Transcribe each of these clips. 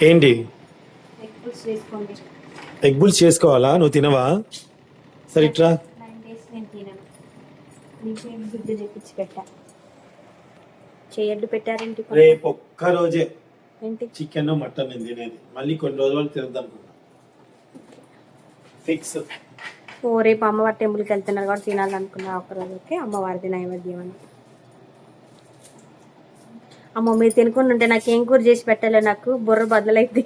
ఏంటి ఎగ్ పులుసు చేసుకోండి. ఎగ్ బుల్స్ చేసుకోవాలా? నువ్వు తినవా? సరే ఇట్రా. 9 days నేను తినను. నీకు ఎగ్ గుడ్డు తెప్పించి పెట్టా. చేయడ్డు పెట్టారేంటి? రేపు ఒక్క రోజే ఏంటి? చికెన్ మటన్ నేను తినేది. మళ్ళీ కొన్ని రోజులు తినద్దు అనుకున్నా. ఫిక్స్. ఓ రేపు అమ్మవారి టెంపుల్కి వెళ్తున్నారు కాబట్టి తినాలనుకున్నా ఒకరోజుకి అమ్మవారిది నైవేద్యం అని. అమ్మ మీరు తినుకుని ఉంటే నాకు ఏం కూర చేసి పెట్టలే, నాకు బుర్ర బద్దలైంది.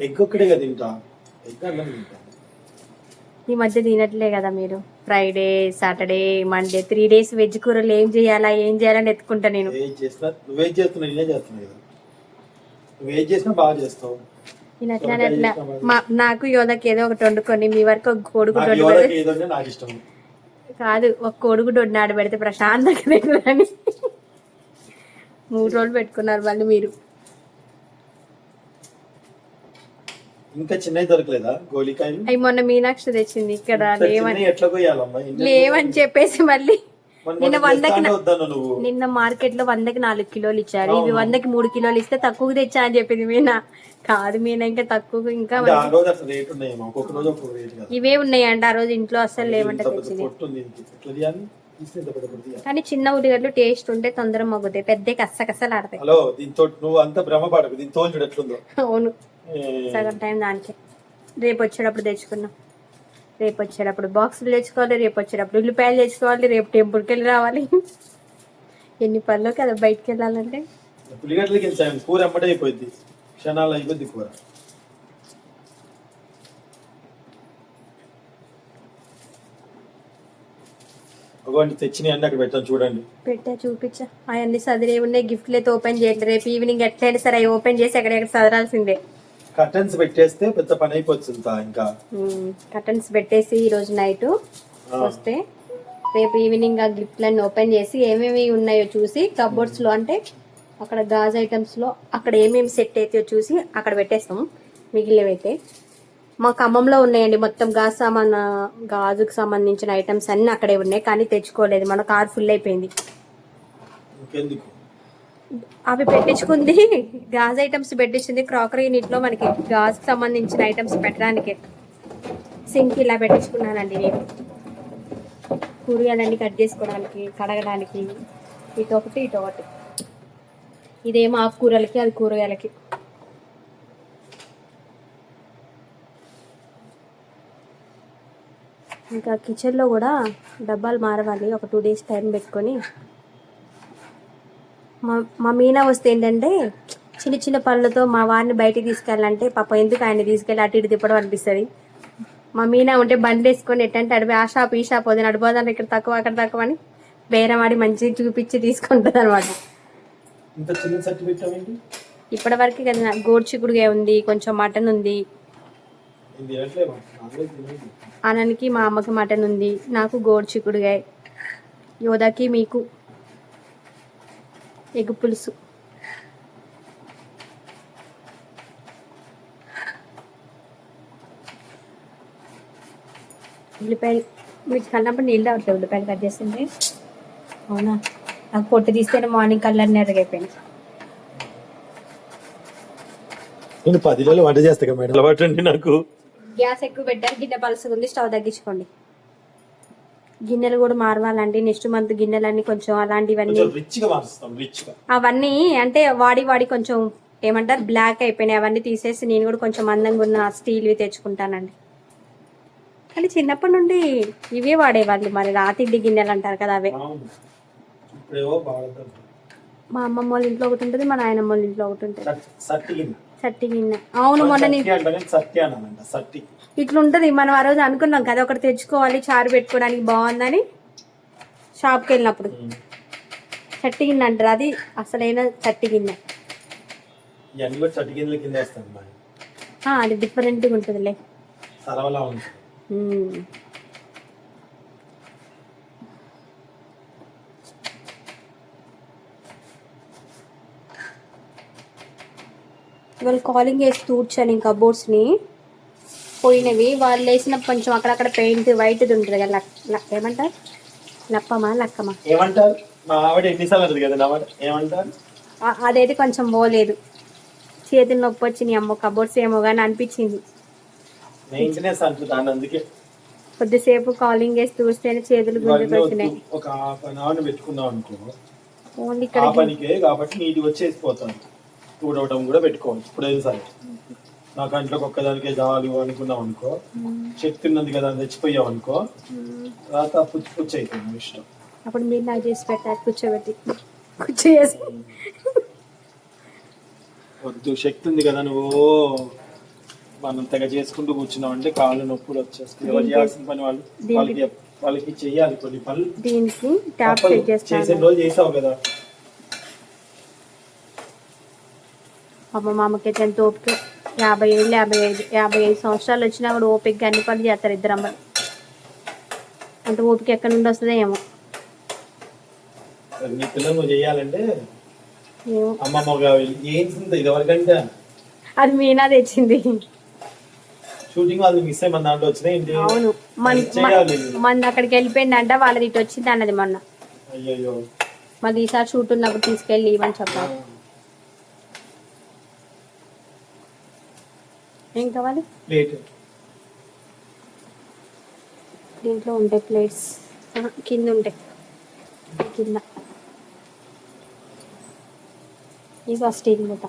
ఎగ్ ఒక్కడే కదా తింటా. ఎగ్ అన్నం తింటా. ఈ మధ్య తినట్లే కదా మీరు. Friday, Saturday, Monday 3 days veg కూరలు ఏం చేయాలని ఎత్తుకుంటా నేను. ఏం చేసినా నువ్వేం చేస్తున్నావు, నేనే చేస్తున్నా కదా. నువ్వేం చేసినా బాగా చేస్తావు. నేను అట్లా నాకు యోధకి ఏదో ఒకటి వండుకొని మీ వరకు ఒక కోడిగుడ్డు నాకు ఇష్టం కాదు, ఒక కోడిగుడ్డు వండి పెడితే ప్రశాంతంగా అని 3 రోజులు పెట్టుకున్నారు మళ్ళీ మీరు. ఇంకా చిన్నవి దొరకలేదా గోలికాయలు? అవి మొన్న మీనాక్షి తెచ్చింది, ఇక్కడ లేవని లేవని చెప్పేసి మళ్ళీ నువ్వు నిన్న మార్కెట్ లో 100కి 4 కిలోలు ఇచ్చారు. ఇవి 100కి 3 కిలోలు ఇస్తే తక్కువ తెచ్చా అని చెప్పింది మీనా. కాదు మీనా, ఇంకా తక్కువ, ఇంకా ఇవే ఉన్నాయంట. ఆ రోజు ఇంట్లో అస్సలు లేవంట తెచ్చింది. కానీ చిన్న ఉల్లిగడ్డలు టేస్ట్ ఉంటే తొందరగా మగ్గుతాయి, పెద్ద కస్సలు ఆడతాయి. అవును, సగం టైం దానికే. రేపు వచ్చేటప్పుడు తెచ్చుకున్నాం. రేపు వచ్చేటప్పుడు బాక్సులు తెచ్చుకోవాలి, రేపు వచ్చేటప్పుడు ఉల్లిపాయలు తెచ్చుకోవాలి, రేపు టెంపుల్కి వెళ్ళి రావాలి. ఎన్ని పనులు కదా బయటకు వెళ్ళాలంటే. కూర ఎమ్మటే అయిపోయింది, క్షణాలు అయిపోద్ది కూర. తెచ్చినాయి అన్ని అక్కడ పెట్టాను చూడండి. పెట్టా చూపించా. అవన్నీ సదిరే ఉన్నాయి. గిఫ్ట్లు అయితే ఓపెన్ చేయండి. రేపు ఈవినింగ్ ఎట్లయినా సరే అవి ఓపెన్ చేసి ఎక్కడెక్కడ సదరాల్సిందే. కర్టన్స్ పెట్టేస్తే పెద్ద పని అయిపోతుంది. ఇంకా కర్టన్స్ పెట్టేసి ఈ రోజు నైట్ వస్తే రేపు ఈవినింగ్ ఆ గిఫ్ట్లన్నీ ఓపెన్ చేసి ఏమేమి ఉన్నాయో చూసి కబోర్డ్స్ లో, అంటే అక్కడ గాజు ఐటమ్స్ లో అక్కడ ఏమేమి సెట్ అవుతాయో చూసి అక్కడ పెట్టేస్తాం. మిగిలినవైతే మా ఖమ్మంలో ఉన్నాయండి మొత్తం గాజుకు సంబంధించిన ఐటమ్స్ అన్ని అక్కడే ఉన్నాయి, కానీ తెచ్చుకోలేదు. మన కార్ ఫుల్ అయిపోయింది. అవి పెట్టించుకుంది, గాజు ఐటమ్స్ పెట్టించింది. క్రాకరీ యూనిట్ లో మనకి గాజుకు సంబంధించిన ఐటమ్స్ పెట్టడానికి సింక్ ఇలా పెట్టించుకున్నానండి నేను. కూరగాయలన్నీ కట్ చేసుకోవడానికి, కడగడానికి. ఇటొకటి ఇటొకటి. ఇదేమో ఆకుకూరలకి, అది కూరగాయలకి. ఇంకా కిచెన్లో కూడా డబ్బాలు మారవాలి. ఒక 2 days టైం పెట్టుకొని. మా మీనా వస్తే ఏంటంటే చిన్న చిన్న పనులతో మా వారిని బయటికి తీసుకెళ్ళాలంటే పాప ఎందుకు ఆయన తీసుకెళ్ళి అటు ఇటు తిప్పడం అనిపిస్తుంది. మా మీనా ఉంటే బండి వేసుకొని ఎట్టంటే అడిపి ఆ షాప్ ఈ షాప్ వదిన అడిపోదాన్ని, ఇక్కడ తక్కువ అక్కడ తక్కువ అని బేరమాడి మంచిగా చూపించి తీసుకుంటుంది అనమాట. ఇప్పటి వరకు కదా గోడ్చికుడుగా ఉంది, కొంచెం మటన్ ఉంది. అన్నకి మా అమ్మకి మటన్ ఉంది, నాకు గోడ్చికుడుగా, యోధాకి మీకు ఎగ్ పులుసు. ఉల్లిపాయలు మీకు కన్నప్పుడు నీళ్ళు రావట్లేదు ఉల్లిపాయలు కట్ చేస్తుంటే. అవునా, నాకు పొట్టు తీస్తేనే మార్నింగ్ కళ్ళన్నీ ఎర్రగైపోయింది. నేను 10 రోజులు వంట చేస్తా మేడం, అలవాటండి నాకు. గ్యాస్ ఎక్కువ పెట్టారు, గిన్నె పలుసుగా ఉంది, స్టవ్ తగ్గించుకోండి. గిన్నెలు కూడా మారవాలండి. నెక్స్ట్ మంత్ గిన్నెలన్నీ కొంచెం అలాంటివన్నీ అవన్నీ అంటే వాడి కొంచెం ఏమంటారు బ్లాక్ అయిపోయినాయి. అవన్నీ తీసేసి నేను కూడా కొంచెం అందంగా ఉన్న స్టీల్వి తెచ్చుకుంటానండి. కానీ చిన్నప్పటి నుండి ఇవే వాడేవాళ్ళు. మరి రాతిడ్డి గిన్నెలు అంటారు కదా, అవే. మా అమ్మమ్మ వాళ్ళ ఇంట్లో ఒకటి ఉంటుంది, మా నాయనమ్మ వాళ్ళ ఇంట్లో ఒకటి ఉంటుంది. సట్టి గిన్నె. అవును, మొన్న ఇట్లుంటది. మనం ఆ రోజు అనుకున్నాం కదా ఒకటి తెచ్చుకోవాలి చారు పెట్టుకోవడానికి బాగుందని షాప్కి వెళ్ళినప్పుడు. చట్టి గిన్నె అంటారు, అది అసలైన చట్టి గిన్నె. అది డిఫరెంట్గా ఉంటుందిలే. ఇవాళ కాలింగ్ వేసి తూడ్చాను ఇంకా కబోర్డ్స్ని. పోయినవి వాళ్ళు వేసిన కొంచెం అక్కడక్కడ పెయింట్ వైట్ది ఉంటుంది కదా, ఏమంటారు లక్కమా ఏమంటారు. అదైతే కొంచెం పోలేదు. చేతులు నొప్పి వచ్చినాయి అమ్మో కబోర్డ్స్ ఏమో కానీ అనిపించింది. మెయింటెనెన్స్ అంటున్నాను అందుకే కొద్దిసేపు కాలింగ్ వేసి చూస్తేనే చేతులు గుంజుకు వచ్చినాయి. ఒక హాఫ్ అన్ అవర్ పెట్టుకున్నాం అనుకో ఓన్లీ ఆ ఇక్కడ పనికే కాబట్టి నీటికి వచ్చేసిపోతాను. ఊడవటం కూడా పెట్టుకోవచ్చు ఇప్పుడైనా సరే. నా కంట్లోకి ఒక్కదానికే చాలు అనుకున్నాం అనుకో, శక్తి ఉన్నది కదా అని తెచ్చిపోయావు అనుకో, తర్వాత పుచ్చి పుచ్చి అవుతుంది ఇష్టం. అప్పుడు మీరు నాకు చేసి పెట్టారు కూర్చోబెట్టి కూర్చోసి. వద్దు, శక్తి ఉంది కదా నువ్వు మనం తెగ చేసుకుంటూ కూర్చున్నావు అంటే కాళ్ళు నొప్పులు వచ్చేస్తాయి. ఎవరు చేయాల్సిన పని వాళ్ళకి చెయ్యాలి కొన్ని పనులు. దీనికి ట్యాప్ సెట్ చేసే రోజు చేసావు కదా. అమ్మ మా అమ్మకైతే ఎంత ఓపిక, 50 ఏళ్ళు 55 సంవత్సరాలు వచ్చినా కూడా ఓపిక అన్ని పనులు చేస్తారు ఇద్దరు అమ్మలు. అంత ఓపిక ఎక్కడి నుండి వస్తుందో ఏమో. నీ పిల్లలు నువ్వు చేయాలంటే ఏమో అమ్మమ్మ ఏంటి ఇది ఎవరికంటే అది మీనా తెచ్చింది. షూటింగ్ వాళ్ళు మిస్ అయ్యి మన దాంట్లో వచ్చినాయి. అవును మన అక్కడికి వెళ్ళిపోయిందంట, వాళ్ళది ఇటు వచ్చింది అన్నది మొన్న. అయ్యో మాది ఈసారి షూట్ ఉన్నప్పుడు తీసుకెళ్ళి ఇవ్వని చెప్పాలి. ఏం కావాలి? ప్లేట్ దీంట్లో ఉంటాయి ప్లేట్స్, కింద ఉంటాయి కింద. ఇక స్టీల్ మూత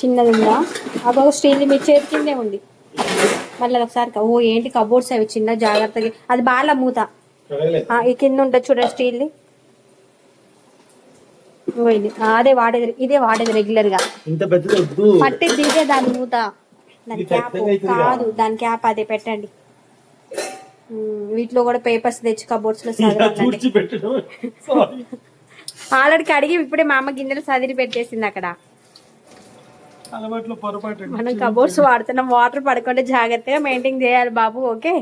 చిన్నది ఉందా? అదో స్టీల్ మీ చేతి కిందే ఉంది. మళ్ళీ ఒకసారి ఓ ఏంటి కబోర్డ్స్ అవి చిన్న జాగ్రత్తగా, అది బాగా మూత ఈ కింద ఉంటుంది చూడండి స్టీల్ది. అదే వాడేది, ఇదే వాడేది రెగ్యులర్ గా. పట్టింది ఇదే దాని మూత, దాని క్యాప్ కాదు, దాని క్యాప్ అదే పెట్టండి. వీటిలో కూడా పేపర్స్ తెచ్చి కబోర్డ్స్ లో చదవండి. ఆల్రెడీ కడిగి ఇప్పుడే మా అమ్మ గిన్నెలు సదిరి పెట్టేసింది అక్కడ. మనం కబోర్డ్స్ వాడుతున్నాం, వాటర్ పడకుండా జాగ్రత్తగా మెయింటైన్ చేయాలి బాబు. ఓకే,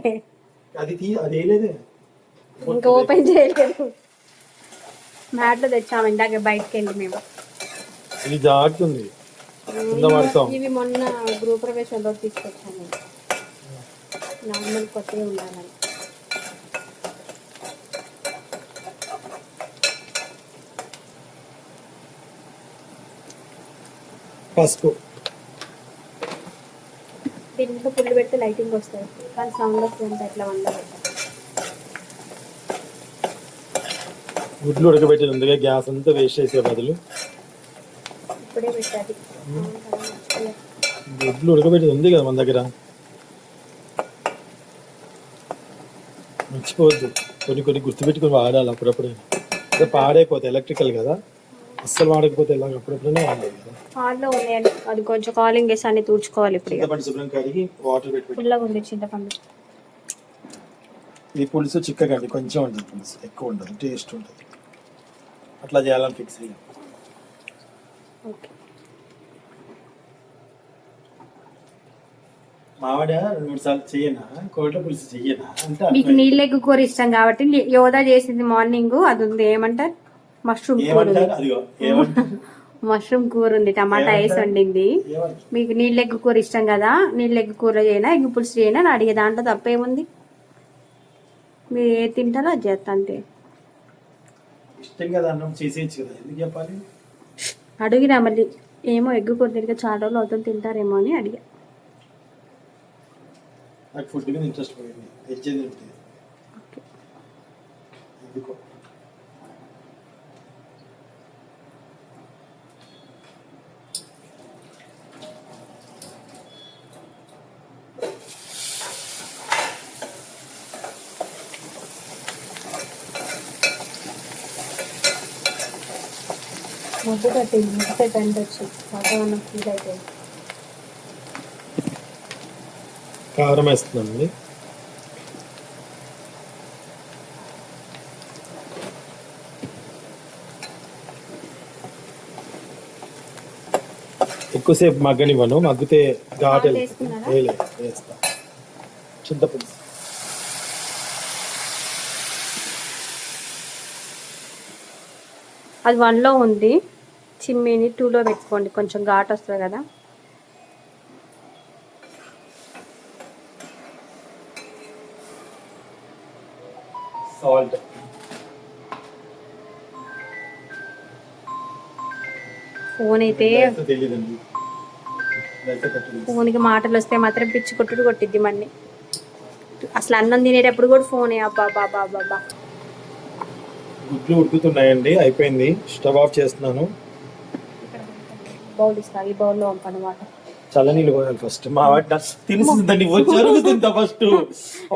ఇంకా ఓపెన్ చేయలేదు. మ్యాట్లో తెచ్చాము ఇందాక బయటకు వెళ్ళి మేము. ఇవి మొన్న గృహప్రవేశంలో తీసుకొచ్చాను, నార్మల్ కొత్తగా ఉండాలని. పసుపు దీంట్లో పుల్లు పెడితే లైటింగ్ వస్తుంది కానీ సౌండ్ వస్తుంది. అట్లా వండబెట్టాలి. గుడ్లు ఉడకబెట్టేది ఉందిగా, గ్యాస్ అంతా వేస్ట్ చేసే బదులు ఇప్పుడే పెట్టాలి. గుడ్లు ఉడకబెట్టేది ఉంది కదా మన దగ్గర, మర్చిపోవద్దు. కొన్ని గుర్తుపెట్టుకుని వాడాలి అప్పుడప్పుడు. పాడైపోతాయి, ఎలక్ట్రికల్ కదా, అస్సలు వాడకపోతే ఎలా, అప్పుడప్పుడనే వాడాలి కదా. హాల్లో ఉన్నాయండి, అది కొంచెం కాలింగ్ వేసి అన్ని తుడుచుకోవాలి. ఇప్పుడు చింతపండు శుభ్రం కడిగి వాటర్ పెట్టి పుల్లగా ఉంది చింతపండు. ఇది పులుసు చిక్కగండి, కొంచెం ఉంటుంది పులుసు, ఎక్కువ ఉండదు, టేస్ట్ ఉంటుంది. అట్లా చేయాలని ఫిక్స్ అయ్యాం. మావిడ 2-3 సార్లు చెయ్యనా కోట్ల పులుసు చెయ్యనా అంటే, మీకు నీళ్ళ ఎగ్గు కూర ఇష్టం కాబట్టి యోదా చేసింది మార్నింగ్, అది ఉంది. ఏమంటారు, మష్రూమ్ కూర. మష్రూమ్ కూర ఉంది, టమాటా వేసి వండింది. మీకు నీళ్ళ ఎగ్గు కూర ఇష్టం కదా, నీళ్ళ ఎగ్గు కూర చేయనా ఎగ్గు పులుసు చేయనా అని అడిగే, దాంట్లో తప్పేముంది. మీరు ఏ తింటారో అది చేస్తా అంతే. ఇష్టం కదా అన్నం చేసేయచ్చు కదా, ఎందుకు చెప్పాలి. అడిగినా మళ్ళీ ఏమో ఎగ్గు కూర తిరిగి చాలా రోజులు అవుతుంది తింటారేమో అని అడిగా. నాకు ఫుడ్ మీద ఇంట్రెస్ట్ పోయింది, వెజ్ తింటే ఎందుకో. ముద్దు కట్టింది, ముద్దు పెట్టండి వచ్చి వాతావరణం ఫీల్ అయిపోయింది. కారం వేస్తున్నాండి. ఎక్కువసేపు మగ్గనివ్వను, మగ్గితే ఘాటు వేస్తా. చింతపులుసు అది 1లో ఉంది, చిమ్మిని 2లో పెట్టుకోండి, కొంచెం ఘాటు వస్తుంది కదా. సాల్ట్ ఫోన్ అయితే తెలియదండి. ఫోన్కి మాటలు వస్తే మాత్రం పిచ్చి కొట్టుడు కొట్టిద్ది మళ్ళీ. అసలు అన్నం తినేటప్పుడు కూడా ఫోనే. అబ్బా బాబా బాబా. గుడ్లు ఉడుకుతున్నాయండి, అయిపోయింది. స్టవ్ ఆఫ్ చేస్తున్నాను. బౌల్ ఇస్తాను, ఈ బౌల్లో పంపనమాట. చల్లనీళ్ళు పోయాలి ఫస్ట్. మా వాటి తెలుస్తుందండి జరుగుతుందా ఫస్ట్.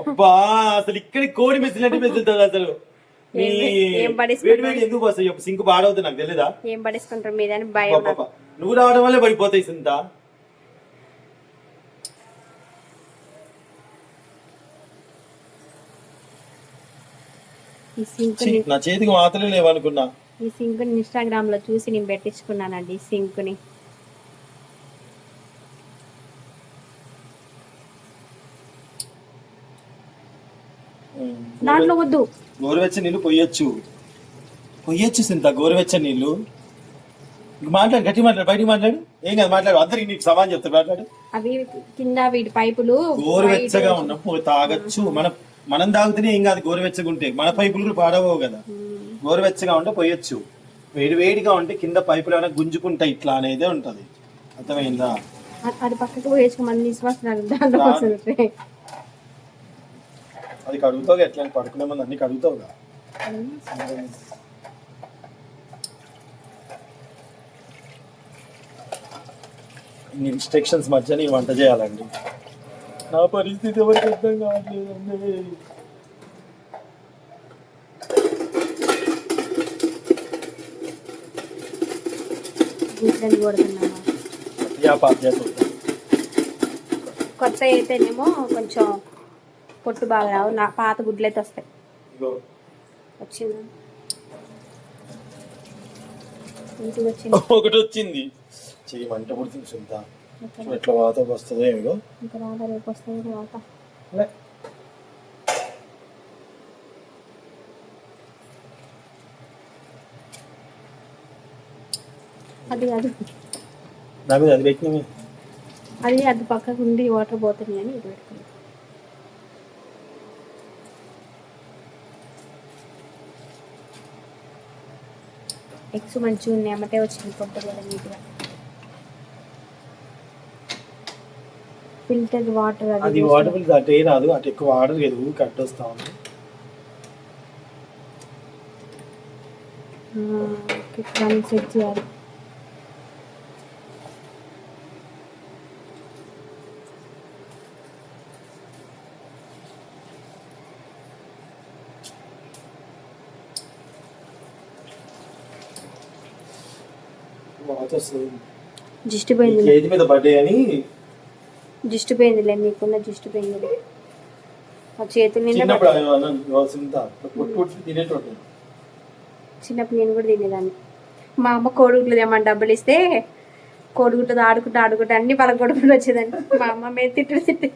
అబ్బా అసలు ఇక్కడ కోడి మెసిలినట్టు మెసులుతుంది అసలు. ఎందుకు పోస్తాయి సింక్ పాడవుతుంది నాకు తెలియదా? ఏం పడేసుకుంటారు మీద అని భయం. నువ్వు రావడం వల్లే పడిపోతాయి సింత. ఈ సింక్ నా చేతికి మాత్రమే లేవనుకున్నా. ఈ సింక్ ఇన్స్టాగ్రామ్ లో చూసి నేను పెట్టించుకున్నానండి. ఈ సింక్ ని దాంట్లో వద్దు. గోరువెచ్చని నీళ్ళు పొయ్యొచ్చు సింత. గోరువెచ్చని నీళ్ళు మాట్లాడు, గట్టి మాట్లాడు, బయటికి మాట్లాడు. ఏం కాదు మాట్లాడు, అందరికి నీకు సమానం చెప్తారు, మాట్లాడు. అవి కింద వీటి పైపులు గోరువెచ్చగా ఉన్నప్పుడు తాగొచ్చు. మనం తాగుతూనే ఏం కాదు. గోరువెచ్చగా ఉంటే మన పైపులు కూడా పాడవవు కదా. గోరువెచ్చగా ఉంటే పోయొచ్చు. వేడిగా ఉంటే కింద పైపులు ఏమైనా గుంజుకుంటాయి, ఇట్లా అనేదే ఉంటది. అర్థమైందా? అది పక్కకు పోయేసుకోమని విశ్వాసం. దాంట్లో అది కడుగుతావుగా, ఎట్లా పడుకునే ముందు అన్ని కడుగుతావుగా. ఇన్ని రిస్ట్రిక్షన్స్ మధ్య నీ వంట చేయాలండి. నా పరిస్థితి ఎవరికి అర్థం కావట్లేదండి. కొత్త అయితేనేమో కొంచెం పొట్టు బాగా రావు. నా పాత గుడ్లు అయితే వస్తాయి. ఒకటి వచ్చింది. చెయ్యి మంట పుడుతుంది చింత. ఎట్లా వాత వస్తుందో ఏమిగో. ఇంకా రాదా, రేపు వస్తుంది వాత. అది కాదు, అది పెట్టినవి. అది పక్కకు ఉండి వాటర్ పోతుంది అని ఇది పెట్టుకున్నాం. ఎగ్స్ మంచిగా ఉన్నాయి, అమ్మటే వచ్చింది పొట్టు కూడా నీట్గా. ఫిల్టర్ వాటర్ అది వాటర్ బిల్ అటే రాదు, అటు ఎక్కువ వాటర్ లేదు, కట్ వస్తా ఉంది. సెట్ చేయాలి. జిస్ట్ పోయింది, చేతి మీద పడ్డాయి అని. జిస్ట్ పోయిందిలే, మీకున్న జిస్ట్ పోయింది. ఆ చేతులు చిన్నప్పుడు నేను కూడా తినేదాన్ని. మా అమ్మ కోడిగుడ్లు తెమ్మని డబ్బులు ఇస్తే కోడిగుడ్లు ఆడుకుంటూ అన్ని పలకొడుకుంటూ వచ్చేదాన్ని. మా అమ్మ మీద తిట్టి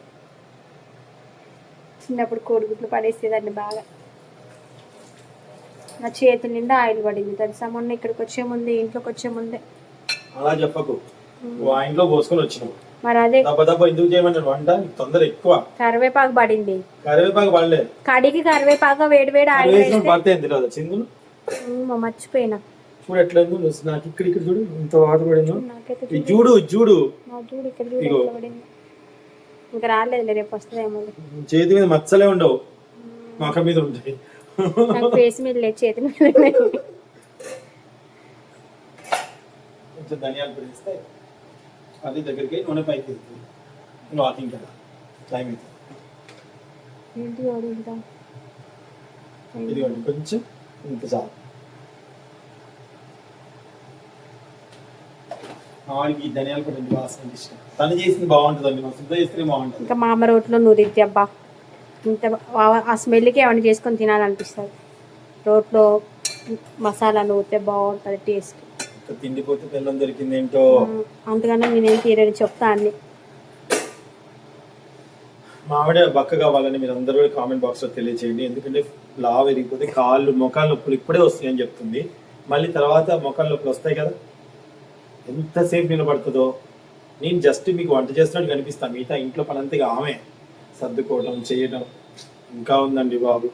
చిన్నప్పుడు కోడిగుడ్లు పడేసేదాన్ని బాగా. నా చేతుల నిండా ఆయిల్ పడింది తెలుసా. మొన్న ఇక్కడికి వచ్చే ముందే, ఇంట్లోకి వచ్చే ముందే. అలా చెప్పకు, ఇంట్లో పోసుకొని వచ్చినావు. మరి అదే ఎందుకు చేయమన్నాడు వంట, తొందర ఎక్కువ. కరివేపాకు పడింది. కరివేపాకు పడలే, కడిగి కరివేపాకు వేడి ఆయిల్ చిందులు మర్చిపోయినా. చూడు ఎట్లా నాకు ఇక్కడ చూడు ఇంత వాటర్ పడింది. చూడు చూడు ఇక్కడ పడింది. ఇంకా రాలేదు, రేపు వస్తుందేమో. చేతి మీద మచ్చలే ఉండవు, మొఖం మీద ఉంటాయి. ఫేస్ మీద లేదు, చేతి మీద. కొంచెం ధనియాలు పొడి వేస్తే అది దగ్గరికి నూనె పైకి వెళ్తుంది. వాకింగ్ కదా టైం అవుతుంది. ఇదిగోండి కొంచెం ఇంత చాలు. ఈ ధనియాలు పొడి వాసన ఇష్టం. తను చేసింది బాగుంటుందండి, మా శుద్ధ చేస్తే బాగుంటుంది. ఇంకా మా అమ్మ రోట్లో నూరిద్ది. అబ్బా ఇంత ఆ స్మెల్కి ఏమైనా చేసుకొని తినాలనిపిస్తుంది. రోట్లో మసాలా నూరితే బాగుంటుంది టేస్ట్. తిండిపోతే బెల్లం దొరికింది ఏంటో. అంతకన్నా నేనేం తీరని చెప్తా అన్ని. మామిడి బక్క కావాలని మీరు అందరూ కామెంట్ బాక్స్ లో తెలియజేయండి. ఎందుకంటే లావు విరిగిపోతే కాళ్ళు మొఖాల నొప్పులు ఇప్పుడే వస్తాయి అని చెప్తుంది. మళ్ళీ తర్వాత మొఖాల నొప్పులు వస్తాయి కదా, ఎంతసేపు నిలబడుతుందో. నేను జస్ట్ మీకు వంట చేస్తున్నట్టు కనిపిస్తాను, మిగతా ఇంట్లో పనంతగా ఆమె సర్దుకోవడం చేయడం ఇంకా ఉందండి బాబు.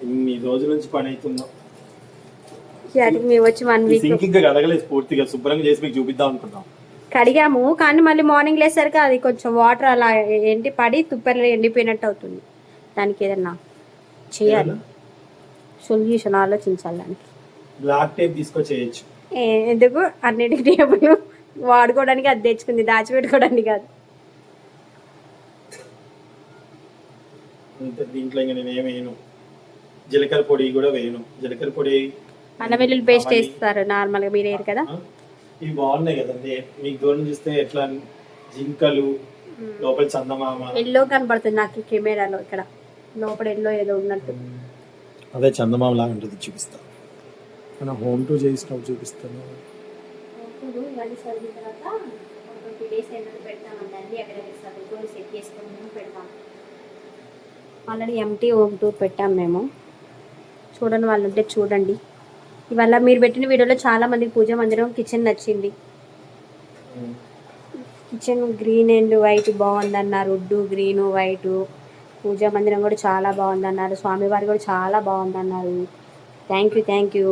ఇన్ని రోజుల నుంచి పని అవుతుందో. వాటికి మేము వచ్చి 1 వీక్ సింక్ ఇంకా కడగలేదు పూర్తిగా, శుభ్రంగా చేసి మీకు చూపిద్దాం అనుకున్నాం. కడిగాము, కానీ మళ్ళీ మార్నింగ్ లేసరికి అది కొంచెం వాటర్ అలా ఏంటి పడి తుప్పర్లు ఎండిపోయినట్టు అవుతుంది. దానికి ఏదన్నా చేయాలి, సొల్యూషన్ ఆలోచించాలి దానికి. బ్లాక్ టేప్ తీసుకొచ్చేయచ్చు. ఎందుకు అన్నిటికి టేబుల్ వాడుకోవడానికి అది తెచ్చుకుంది, దాచిపెట్టుకోవడానికి కాదు. దీంట్లో ఇంకా నేను ఏమేను, జీలకర్ర పొడి కూడా వేయను. జీలకర్ర పొడి, అల్లం వెల్లుల్లి పేస్ట్ వేస్తారు నార్మల్ గా, మీరు వేయరు కదా. ఇవి బాగున్నాయి కదండి, మీకు దూరం చూస్తే ఎట్లా జింకలు లోపల చందమామ ఎల్లో కనబడుతుంది నాకు కెమెరాలో, ఇక్కడ లోపల ఎల్లో ఏదో ఉన్నట్టు. అదే చందమామ లాగా ఉంటుంది, చూపిస్తా. మన హోమ్ టూర్ చేసినప్పుడు చూపిస్తాను. ఆల్రెడీ ఎంటీ హోమ్ టూర్ పెట్టాం మేము, చూడండి వాళ్ళు ఉంటే చూడండి. ఇవాళ మీరు పెట్టిన వీడియోలో చాలా మందికి పూజ మందిరం కిచెన్ నచ్చింది. కిచెన్ గ్రీన్ అండ్ వైట్ బాగుందన్నారు, వుడ్ గ్రీన్ వైట్. పూజా మందిరం కూడా చాలా బాగుందన్నారు, స్వామివారి కూడా చాలా బాగుందన్నారు. Thank you.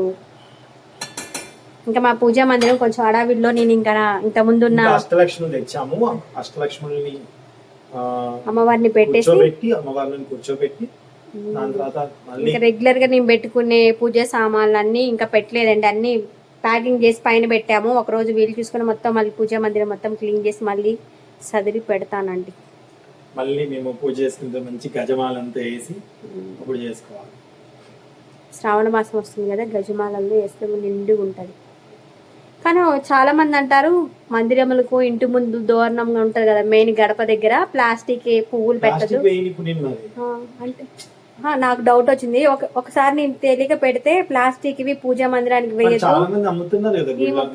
ఇంకా మా పూజా మందిరం కొంచెం అడవిలో నేను ఇంకా ఇంత ముందున్న అష్టలక్ష్ములు తెచ్చాము. అష్టలక్ష్ములని అమ్మవారిని పెట్టేసి అమ్మవారిని కూర్చోబెట్టి దాని తర్వాత ఇంకా రెగ్యులర్ గా నేను పెట్టుకునే పూజ సామాన్లు అన్ని ఇంకా పెట్టలేదండి, అన్ని ప్యాకింగ్ చేసి పైన పెట్టాము. ఒకరోజు వీలు చూసుకుని మొత్తం మళ్ళీ పూజా మందిరం మొత్తం క్లీన్ చేసి మళ్ళీ సదిరి పెడతానండి. మళ్ళీ మేము పూజ చేసుకుంటే మంచి గజమాలంతా వేసి అప్పుడు చేసుకోవాలి. శ్రావణ మాసం వస్తుంది కదా, గజమాలలో వేస్తే నిండుగా ఉంటుంది. కానీ చాలా మంది అంటారు మందిరములకు ఇంటి ముందు దూరణంగా ఉంటది కదా, మెయిన్ గడప దగ్గర ప్లాస్టిక్ పువ్వులు పెట్టదు అంటే నాకు డౌట్ వచ్చింది. ఒకసారి నేను తెలియక పెడితే ప్లాస్టిక్ ఇవి పూజా మందిరానికి వేయద్దు,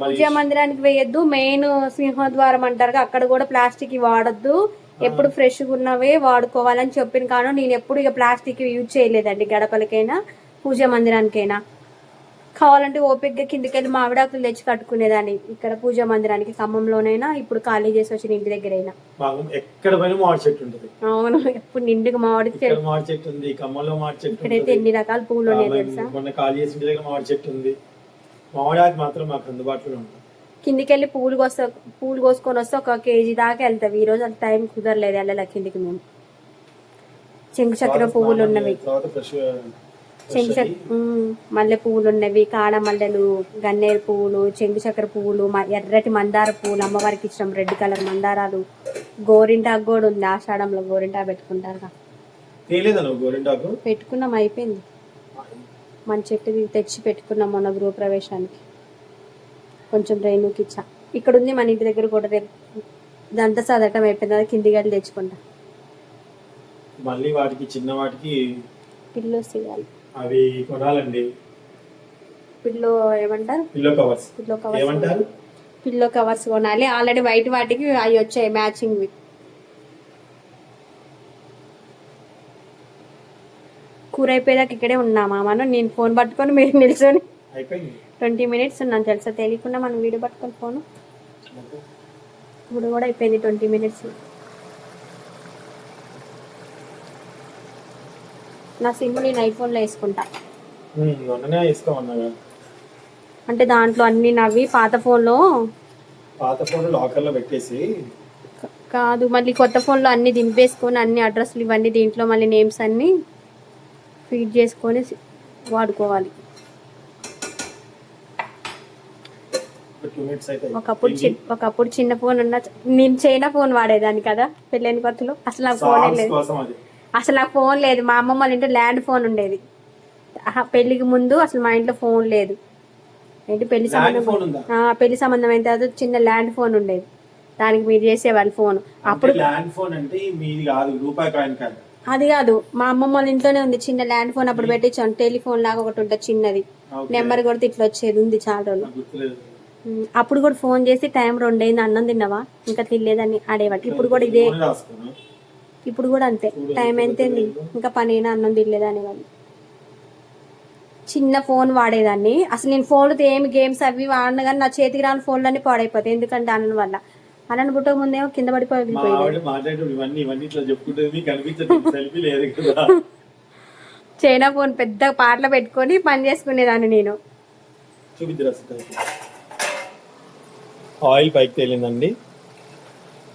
పూజా మందిరానికి వేయద్దు, మెయిన్ సింహద్వారం అంటారు అక్కడ కూడా ప్లాస్టిక్ వాడద్దు, ఎప్పుడు ఫ్రెష్గా ఉన్నవే వాడుకోవాలని చెప్పిన కాను నేను ఎప్పుడు ఇక ప్లాస్టిక్ యూజ్ చేయలేదండి, గడపలకైనా పూజా మందిరానికైనా. కావాలంటే ఓపికగా కిందికెళ్ళి మామిడాకులు తెచ్చి కట్టుకునేదాన్ని ఇక్కడ పూజా మందిరానికి, ఖమ్మంలోనైనా ఇప్పుడు ఖాళీ చేసి వచ్చిన ఇంటి దగ్గరైనా. ఎక్కడ పోయినా మామిడి చెట్టు ఉంటుంది. అవును, ఎప్పుడు నిండుగా మామిడి చెట్టు ఉంది, ఖమ్మంలో మామిడి చెట్టు. ఇక్కడైతే ఎన్ని రకాల పూలు ఉన్నాయి తెలుసా. మొన్న ఖాళీ చేసిన ఇంటి దగ్గర మామిడి చెట్టు ఉంది. మామిడాకు మాత్రం మాకు అందుబాటులో ఉంటుంది. కిందికెళ్ళి పూలు కోసుకొని వస్తే 1 కేజీ దాకా వెళ్తాయి. ఈ రోజు అంత టైం కుదరలేదు వెళ్ళలే కిందికి. మేము చెంగు చక్కెర పువ్వులు ఉన్నవి, మల్లె పువ్వులు ఉన్నవి, కాడ మల్లెలు, గన్నేరు పువ్వులు, చెంగు చక్కెర పువ్వులు, ఎర్రటి మందార పువ్వులు, అమ్మవారికి ఇష్టం రెడ్ కలర్ మందారాలు, గోరింటాకు కూడా ఉంది. ఆషాఢంలో గోరింటాకు పెట్టుకుంటారు, పెట్టుకున్నాం అయిపోయింది. మన చెట్టు తెచ్చి పెట్టుకున్నాం మొన్న గృహప్రవేశానికి, కొంచెం రేణుకి ఇచ్చా. ఇక్కడ ఉంది మన ఇంటి దగ్గర కూడా, రేపు ఇదంతా చదవటం అయిపోయింది కదా, కింది గడ్డలు తెచ్చుకుంటా. మళ్ళీ వాటికి చిన్న వాటికి పిల్లోస్ ఇవ్వాలి, అవి కొనాలండి. పిల్లో ఏమంటారు, పిల్లో కవర్స్ కొనాలి. ఆల్రెడీ వైట్ వాటికి అవి వచ్చాయి మ్యాచింగ్. కూర అయిపోయేదాకా ఇక్కడే ఉన్నామా మనం, నేను ఫోన్ పట్టుకొని మీరు నిల్చొని 20 minutes ఉన్నాను తెలుసా, తెలియకుండా మనం వీడియో పట్టుకొని ఫోను. ఇప్పుడు కూడా అయిపోయింది 20 minutes. నా సిమ్ నేను ఐఫోన్లో వేసుకుంటా. అంటే దాంట్లో అన్ని నవ్వి పాత ఫోన్లో లాకర్లో పెట్టేసి కాదు, మళ్ళీ కొత్త ఫోన్లో అన్ని దింపేసుకొని అన్ని అడ్రస్లు ఇవన్నీ దీంట్లో మళ్ళీ నేమ్స్ అన్ని ఫీడ్ చేసుకొని వాడుకోవాలి. ఒకప్పుడు చిన్న ఫోన్ ఉన్న, నేను చైనా ఫోన్ వాడేదాన్ని కదా పెళ్ళైన కొత్తలో. అసలు నాకు ఫోనే లేదు, మా అమ్మమ్మ వాళ్ళ ఇంట్లో ల్యాండ్ ఫోన్ ఉండేది. పెళ్లికి ముందు అసలు మా ఇంట్లో ఫోన్ లేదు. ఏంటి పెళ్లి సంబంధం అయిన తర్వాత చిన్న ల్యాండ్ ఫోన్ ఉండేది, దానికి మీరు చేసేవాళ్ళు ఫోన్. అప్పుడు అది కాదు, మా అమ్మమ్మ వాళ్ళ ఇంట్లోనే ఉంది చిన్న ల్యాండ్ ఫోన్. అప్పుడు పెట్టించాను, టెలిఫోన్ లాగా ఒకటి ఉంటుంది చిన్నది, నెంబర్ కొడితే ఇట్లా వచ్చేది, ఉంది చాలా రోజులు. అప్పుడు కూడా ఫోన్ చేసి టైం 2 అయింది, అన్నం తిన్నావా, ఇంకా తినలేదని ఆడేవాడు. ఇప్పుడు కూడా ఇదే, ఇప్పుడు కూడా అంతే, టైం ఎంతేంది ఇంకా పనేనా, అన్నం తినలేదు అనేవాళ్ళు. చిన్న ఫోన్ వాడేదాన్ని. అసలు నేను ఫోన్లతో ఏమి గేమ్స్ అవి వాడిన కానీ నా చేతికి రాని ఫోన్లన్నీ పాడైపోతాయి. ఎందుకంటే అన్న వల్ల అన్న పుట్టక ముందేమో కింద పడిపోయి చైనా ఫోన్ పెద్ద పాటలు పెట్టుకొని పని చేసుకునేదాన్ని నేను. చూపిద్దురా ఆయిల్ పైకి తేలిందండి,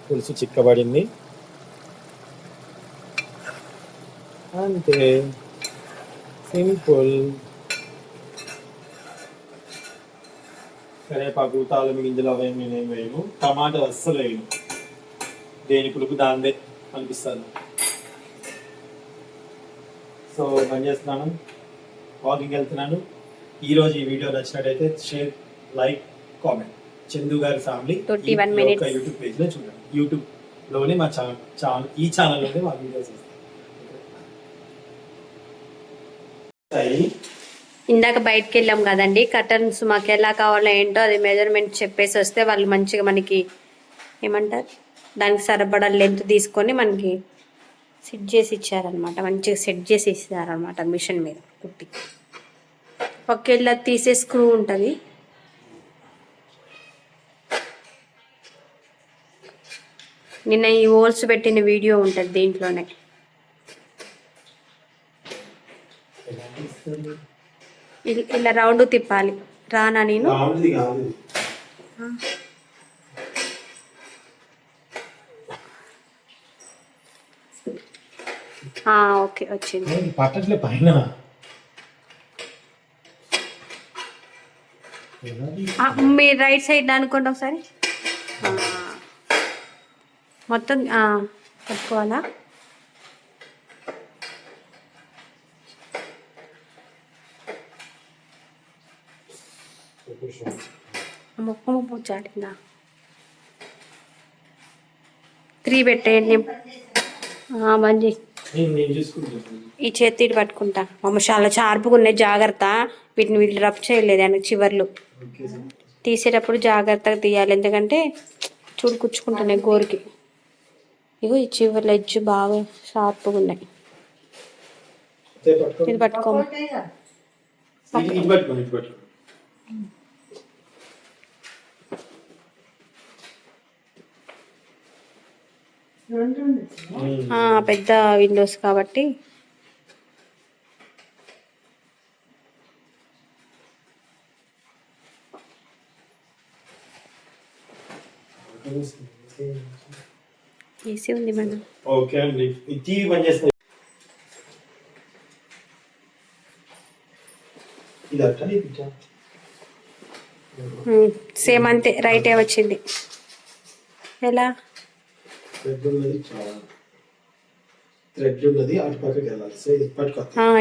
పులుసు చిక్కబడింది అంతే, సింపుల్. కరివేపాకు తాళం గింజలు అవేమి నేనేం వేయను, టమాటా అస్సలు వేయను, దేని పులుపు దాందే అనిపిస్తాను. సో పని చేస్తున్నాను, వాకింగ్ వెళ్తున్నాను. ఈరోజు ఈ వీడియో నచ్చినట్టయితే షేర్, లైక్, కామెంట్. చందు గారి ఫ్యామిలీ యూట్యూబ్ పేజ్లో చూడండి. యూట్యూబ్లోనే మా ఛానల్ ఈ ఛానల్లోనే మా వీడియోస్ వస్తాయి. ఇందాక బయటకు వెళ్ళాం కదండి, కర్టన్స్ మాకు ఎలా కావాలో ఏంటో అది మెజర్మెంట్ చెప్పేసి వస్తే వాళ్ళు మంచిగా మనకి ఏమంటారు దానికి సరిపడా లెంత్ తీసుకొని మనకి సెట్ చేసి ఇచ్చారనమాట. మంచిగా సెట్ చేసి ఇస్తారనమాట మిషన్ మీద కుట్టి. ఒకేళ్ళ తీసే స్క్రూ ఉంటుంది. నిన్న ఈ హోల్స్ పెట్టిన వీడియో ఉంటుంది దీంట్లోనే. ఇలా రౌండ్ తిప్పాలి. రానా నేను? ఓకే వచ్చింది. పట్టట్లే పైన. మీరు రైట్ సైడ్ అనుకోండి ఒకసారి. మొత్తం పట్టుకోవాలా? ముక్కు చాటిందా? 3 పెట్టేయండి. బంద్. ఈ చేతి పట్టుకుంటా. చాలా షార్ప్గా ఉన్నాయి, జాగ్రత్త. వీళ్ళు రబ్ చేయలేదు అని చివర్లు. తీసేటప్పుడు జాగ్రత్తగా తీయాలి, ఎందుకంటే చూడు కుచ్చుకుంటున్నాయి గోరుకి. ఇగో ఈ చివర్లు ఎడ్జ్ బాగా షార్ప్గా ఉన్నాయి. ఇది పట్టుకో. పెద్ద విండోస్ కాబట్టి ఏసీ ఉంది మేడం. ఓకే అండి, టీవీ పని చేస్తాయి. సేమ్ అంతే, రైటే వచ్చింది. ఎలా థ్రెడ్ ఉన్నది, అటు పక్కకి వెళ్ళాలి.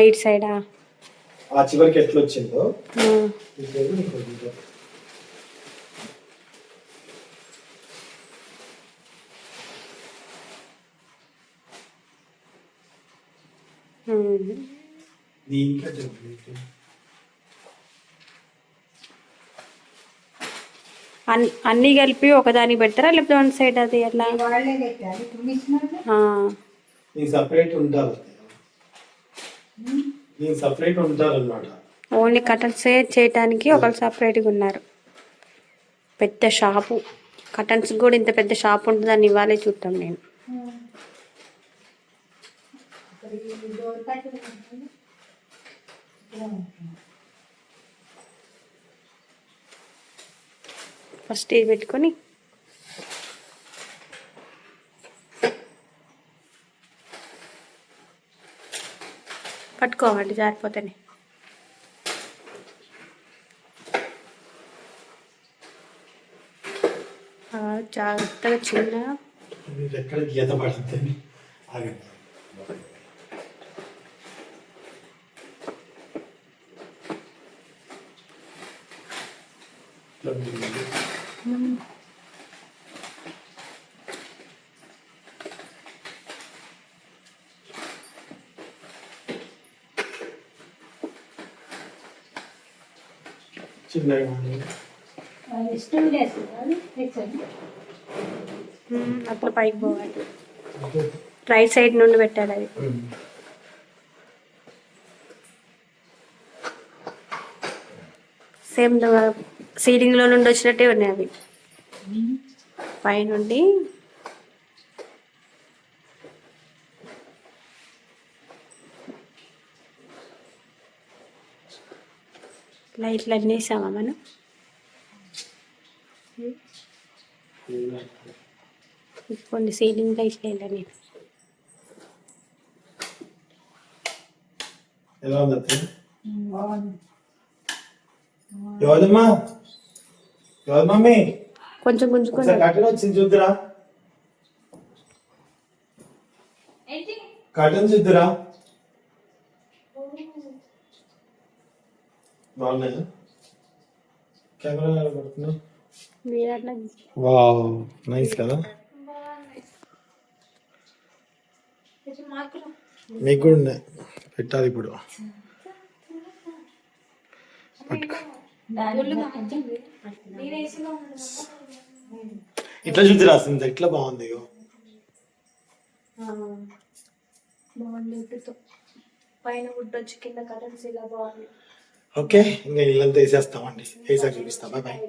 ఇటు సైడా? ఆ చివరికి ఎట్లా వచ్చిందో అన్ని కలిపి ఒకదానికి పెడతారా, లేకపోతే 1 సైడ్ అది ఎట్లా? సపరేట్ ఉంటారన్నమాట. ఓన్లీ కటన్స్ చేయటానికి ఒకరు సపరేట్గా ఉన్నారు. పెద్ద షాపు, కటన్స్ కూడా ఇంత పెద్ద షాప్ ఉంటుందని ఇవ్వాలే చూద్దాం. నేను ఫస్ట్ ఇది పెట్టుకొని పట్టుకోవాలి, జారిపోతానే. జాగ్రత్తగా చిన్న గీత పడుతుంది. అట్లా పైకి పోవాలి. రైట్ సైడ్ నుండి పెట్టాలి అది. సేమ్ సీలింగ్ లో నుండి వచ్చినట్టే ఉన్నాయి అవి. పైనుండి లైట్లు అన్నీ వేసామా మనం? కొన్ని సీలింగ్ లైట్లు వేయాలి నేను. ఎలా ఉంది అత్తయ్య? ఎవరమ్మా? ఎవరు మమ్మీ? కొంచెం గుంజుకొని ఒకసారి కట్టెన్ వచ్చింది చూద్దురా. కట్టెన్ చూద్దురా. బాగున్నాయా? కెమెరా ఎలా పడుతున్నాయి? వావ్, నైస్ కదా. మీకు కూడా ఉన్నాయి, పెట్టాలి ఇప్పుడు. పట్టుకో. ఇట్లా చూసి రాసింది, ఇట్లా బాగుంది. ఇగో పైన వుడ్ వచ్చి కింద కర్టన్స్ ఇలా బాగుంది. ఓకే, ఇంకా ఇల్లంతా వేసేస్తామండి. వేసాక చూపిస్తాం. Bye bye.